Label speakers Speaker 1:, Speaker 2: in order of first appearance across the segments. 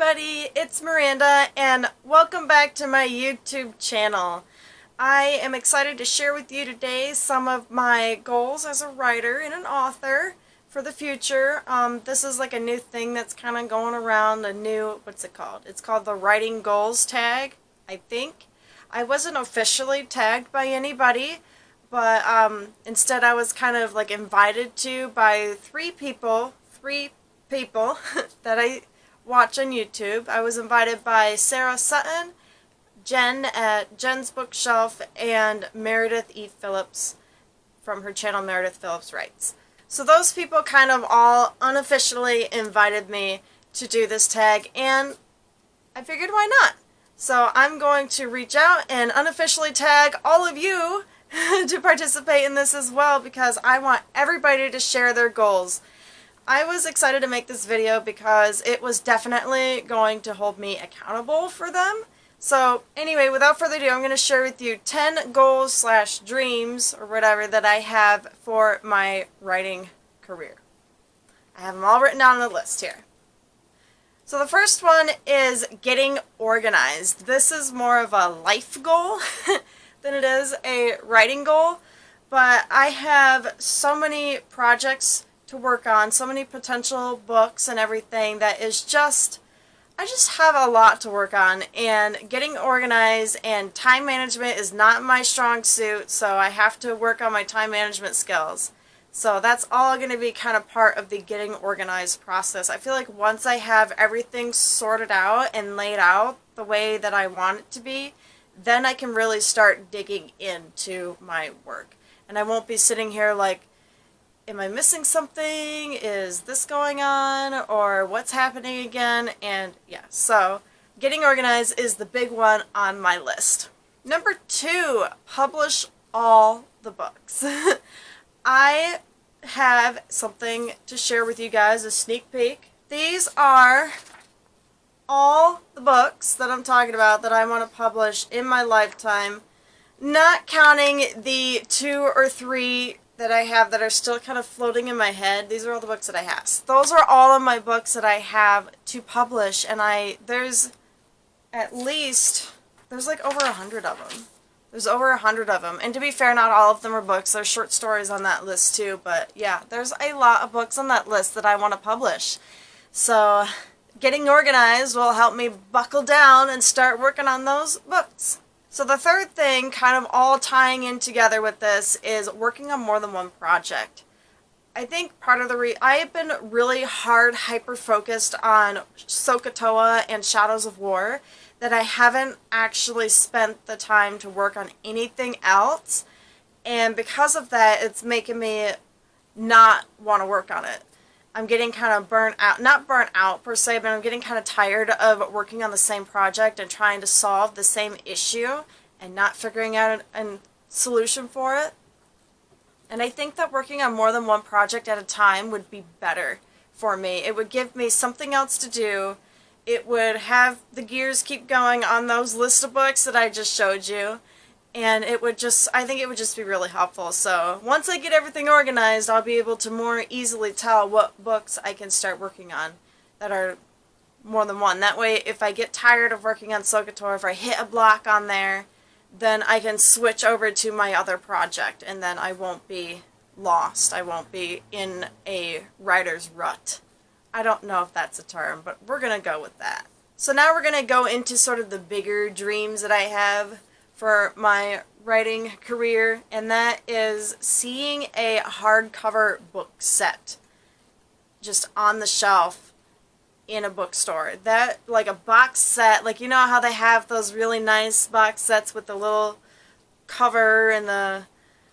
Speaker 1: everybody, it's Miranda and welcome back to my YouTube channel. I am excited to share with you today some of my goals as a writer and an author for the future. This is like a new thing that's kind of going around, what's it called? It's called the writing goals tag, I think. I wasn't officially tagged by anybody, but instead I was kind of like invited to by three people that I watch on YouTube. I was invited by Sarah Sutton, Jen at Jen's Bookshelf, and Meredith E. Phillips from her channel Meredith Phillips Writes. So those people kind of all unofficially invited me to do this tag, and I figured why not? So I'm going to reach out and unofficially tag all of you to participate in this as well, because I want everybody to share their goals. I was excited to make this video because it was definitely going to hold me accountable for them. So anyway, without further ado, I'm going to share with you 10 goals / dreams or whatever that I have for my writing career. I have them all written down on the list here. So the first one is getting organized. This is more of a life goal than it is a writing goal, but I have so many projects to work on, so many potential books and everything that is just, I just have a lot to work on, and getting organized and time management is not my strong suit, so I have to work on my time management skills. So that's all going to be kind of part of the getting organized process. I feel like once I have everything sorted out and laid out the way that I want it to be, then I can really start digging into my work. And I won't be sitting here like, am I missing something? Is this going on? Or what's happening again? And yeah, so getting organized is the big one on my list. Number 2, publish all the books. I have something to share with you guys, a sneak peek. These are all the books that I'm talking about that I want to publish in my lifetime, not counting the 2 or 3 that I have that are still kind of floating in my head. These are all the books that I have. Those are all of my books that I have to publish, and there's like over 100 of them. There's over 100 of them, and to be fair, not all of them are books. There's short stories on that list too, but yeah, there's a lot of books on that list that I want to publish. So getting organized will help me buckle down and start working on those books. So the third thing, kind of all tying in together with this, is working on more than one project. I think part of I have been really hard, hyper-focused on SOHCAHTOA and Shadows of War, that I haven't actually spent the time to work on anything else, and because of that, it's making me not want to work on it. I'm getting kind of burnt out, not burnt out per se, but I'm getting kind of tired of working on the same project and trying to solve the same issue and not figuring out a solution for it. And I think that working on more than one project at a time would be better for me. It would give me something else to do. It would have the gears keep going on those list of books that I just showed you. And I think it would just be really helpful. So once I get everything organized, I'll be able to more easily tell what books I can start working on that are more than one. That way, if I get tired of working on SOHCAHTOA, if I hit a block on there, then I can switch over to my other project, and then I won't be lost. I won't be in a writer's rut. I don't know if that's a term, but we're going to go with that. So now we're going to go into sort of the bigger dreams that I have for my writing career, and that is seeing a hardcover book set just on the shelf in a bookstore. That, like a box set, like you know how they have those really nice box sets with the little cover and the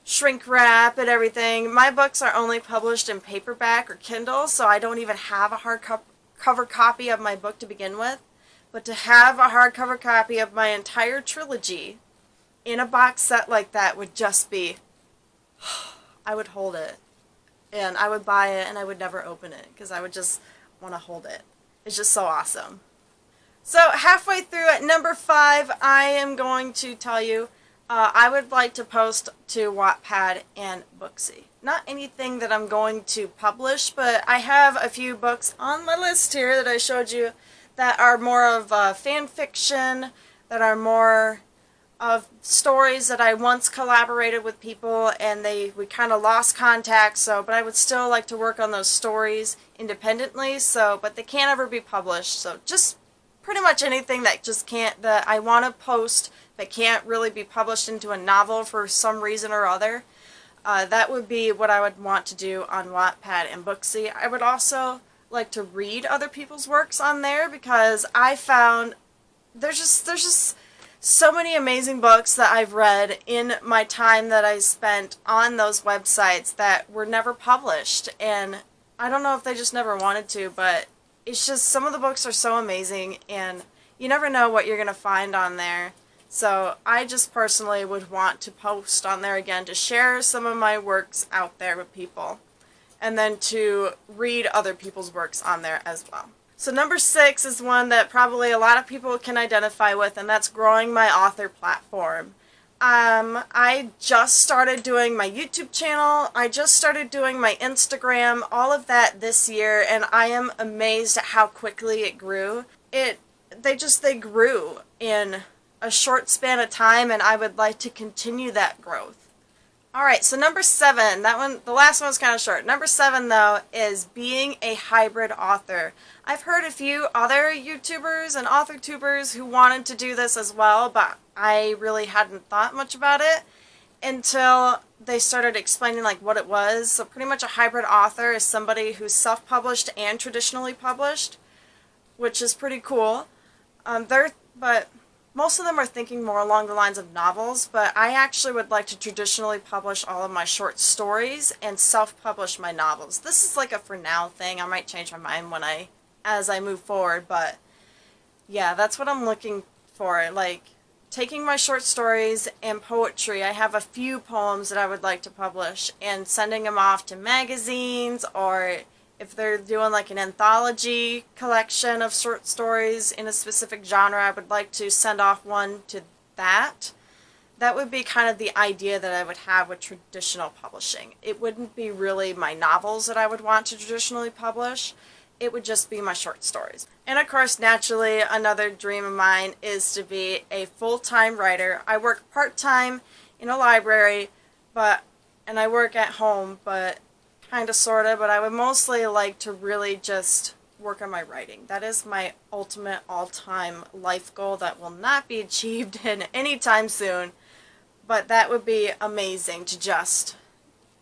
Speaker 1: shrink wrap and everything. My books are only published in paperback or Kindle, so I don't even have a hardcover copy of my book to begin with. But to have a hardcover copy of my entire trilogy in a box set like that would just be, I would hold it, and I would buy it, and I would never open it, because I would just want to hold it. It's just so awesome. So halfway through at number 5, I am going to tell you, I would like to post to Wattpad and Booksy. Not anything that I'm going to publish, but I have a few books on my list here that I showed you that are more of fan fiction, that are more of stories that I once collaborated with people and we kind of lost contact, so but I would still like to work on those stories independently, so but they can't ever be published. So just pretty much anything that just can't, that I want to post that can't really be published into a novel for some reason or other. That would be what I would want to do on Wattpad and Booksy. I would also like to read other people's works on there, because I found there's just so many amazing books that I've read in my time that I spent on those websites that were never published. And I don't know if they just never wanted to, but it's just some of the books are so amazing, and you never know what you're going to find on there. So I just personally would want to post on there again to share some of my works out there with people, and then to read other people's works on there as well. So number 6 is one that probably a lot of people can identify with, and that's growing my author platform. I just started doing my YouTube channel, I just started doing my Instagram, all of that this year, and I am amazed at how quickly it grew. They grew in a short span of time, and I would like to continue that growth. Alright, so number 7, that one, the last one was kind of short. Number 7, though, is being a hybrid author. I've heard a few other YouTubers and author-tubers who wanted to do this as well, but I really hadn't thought much about it until they started explaining like what it was. So pretty much a hybrid author is somebody who's self-published and traditionally published, which is pretty cool. But most of them are thinking more along the lines of novels, but I actually would like to traditionally publish all of my short stories and self-publish my novels. This is like a for now thing. I might change my mind as I move forward, but yeah, that's what I'm looking for. Like taking my short stories and poetry. I have a few poems that I would like to publish, and sending them off to magazines, or if they're doing like an anthology collection of short stories in a specific genre, I would like to send off one to that. That would be kind of the idea that I would have with traditional publishing. It wouldn't be really my novels that I would want to traditionally publish. It would just be my short stories. And of course, naturally, another dream of mine is to be a full-time writer. I work part-time in a library, and I work at home, but kind of, sort of, but I would mostly like to really just work on my writing. That is my ultimate all-time life goal that will not be achieved in any time soon, but that would be amazing to just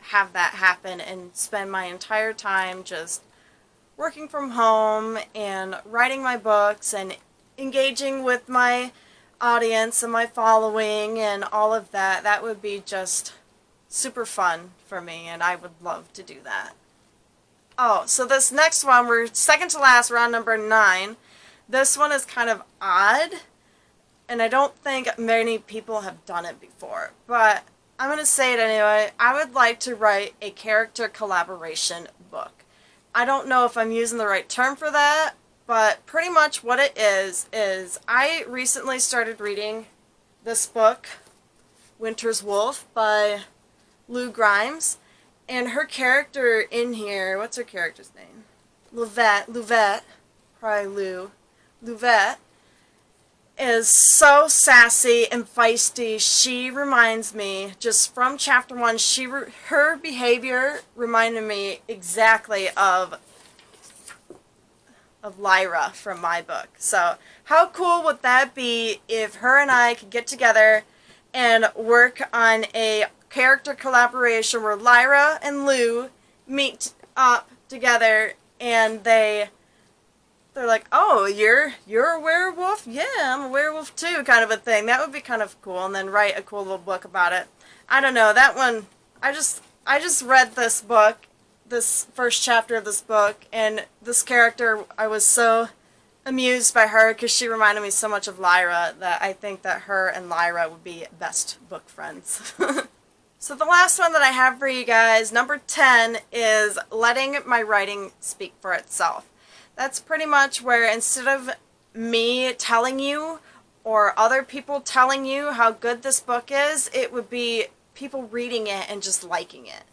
Speaker 1: have that happen and spend my entire time just working from home and writing my books and engaging with my audience and my following and all of that. That would be just super fun for me, and I would love to do that. Oh, so this next one, we're second to last, we're on number 9. This one is kind of odd, and I don't think many people have done it before, but I'm going to say it anyway. I would like to write a character collaboration book. I don't know if I'm using the right term for that, but pretty much what it is I recently started reading this book, Winter's Wolf, by Lou Grimes, and her character in here, what's her character's name? Louvette, probably Louvette, is so sassy and feisty. She reminds me, just from chapter 1, her behavior reminded me exactly of Lyra from my book. So how cool would that be if her and I could get together and work on a character collaboration where Lyra and Lou meet up together, and they're like, oh, you're a werewolf? Yeah, I'm a werewolf too, kind of a thing. That would be kind of cool, and then write a cool little book about it. I don't know, that one, I just read this book, this first chapter of this book, and this character, I was so amused by her because she reminded me so much of Lyra that I think that her and Lyra would be best book friends. So the last one that I have for you guys, number 10, is letting my writing speak for itself. That's pretty much where, instead of me telling you or other people telling you how good this book is, it would be people reading it and just liking it.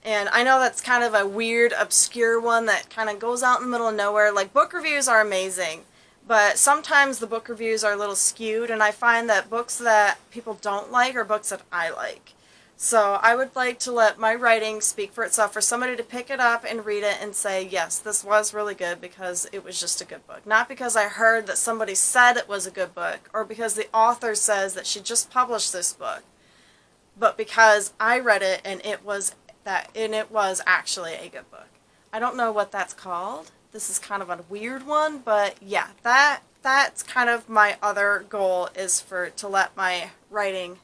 Speaker 1: And I know that's kind of a weird, obscure one that kind of goes out in the middle of nowhere. Like, book reviews are amazing, but sometimes the book reviews are a little skewed, and I find that books that people don't like are books that I like. So I would like to let my writing speak for itself, for somebody to pick it up and read it and say, yes, this was really good because it was just a good book. Not because I heard that somebody said it was a good book, or because the author says that she just published this book, but because I read it and it was actually a good book. I don't know what that's called. This is kind of a weird one, but yeah, that's kind of my other goal, is to let my writing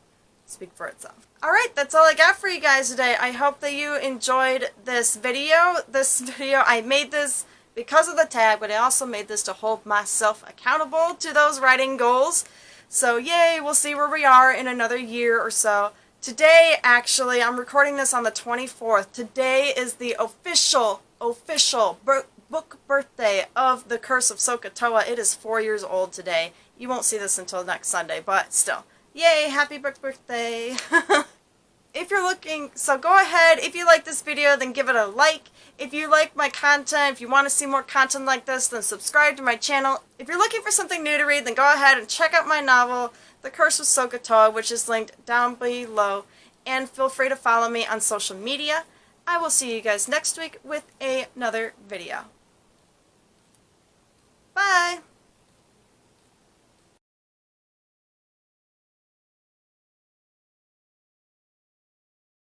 Speaker 1: speak for itself. Alright, that's all I got for you guys today. I hope that you enjoyed this video. I made this because of the tag, but I also made this to hold myself accountable to those writing goals. So yay, we'll see where we are in another year or so. Today, actually, I'm recording this on the 24th. Today is the official book birthday of The Curse of Sokotoa. It is 4 years old today. You won't see this until next Sunday, but still. Yay, happy birthday. So go ahead, if you like this video, then give it a like. If you like my content, if you want to see more content like this, then subscribe to my channel. If you're looking for something new to read, then go ahead and check out my novel, The Curse of Sokotoa, which is linked down below. And feel free to follow me on social media. I will see you guys next week with another video. Bye!